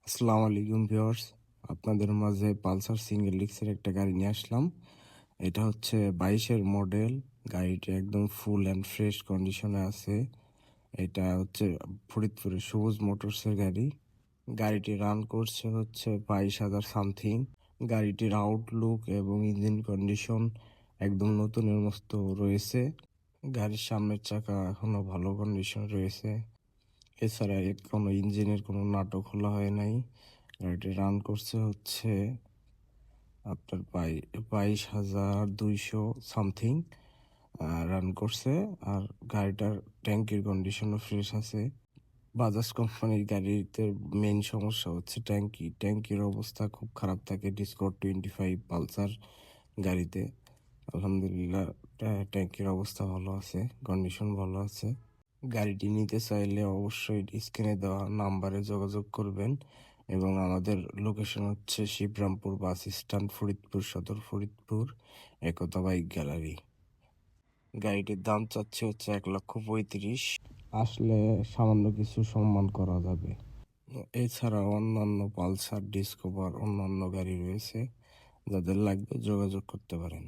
আসসালামু আলাইকুম ভিউয়ার্স, আপনাদের মাঝে পালসার সিঙ্গেল ডিস্কের একটা গাড়ি নিয়ে আসলাম। এটা হচ্ছে 22-এর মডেল। গাড়িটি একদম ফুল অ্যান্ড ফ্রেশ কন্ডিশনে আছে। এটা হচ্ছে ফরিদপুরের সবুজ মোটরসের গাড়ি। গাড়িটি রান করছে হচ্ছে 22,000 সামথিং। গাড়িটির আউটলুক এবং ইঞ্জিন কন্ডিশন একদম নতুনের মতো রয়েছে। গাড়ির সামনের চাকা এখনো ভালো কন্ডিশন রয়েছে। এছাড়া এর কোনো ইঞ্জিনের কোনো নাটও খোলা হয় নাই। গাড়িটি রান করছে হচ্ছে আপনার 22,200 সামথিং রান করছে। আর গাড়িটার ট্যাঙ্কির কন্ডিশনও ফ্রেশ আছে। বাজাজ কোম্পানির গাড়িতে মেইন সমস্যা হচ্ছে ট্যাঙ্কির অবস্থা খুব খারাপ থাকে ডিসকভার 25 পালসার গাড়িতে। আলহামদুলিল্লাহ, ট্যাঙ্কির অবস্থা ভালো আছে, কন্ডিশন ভালো আছে। গাড়িটি নিতে চাইলে অবশ্যই স্ক্রিনে দেওয়া নাম্বারে যোগাযোগ করবেন। এবং আমাদের লোকেশন হচ্ছে শিবরামপুর বাস স্ট্যান্ড, ফরিদপুর সদর, ফরিদপুর, একতা বাইক গ্যালারি। গাড়িটির দাম চাচ্ছে হচ্ছে 1,35,000। আসলে সামান্য কিছু সম্মান করা যাবে। এছাড়া অন্যান্য পালসার, ডিসকভার, অন্যান্য গাড়ি রয়েছে, যাদের লাগবে যোগাযোগ করতে পারেন।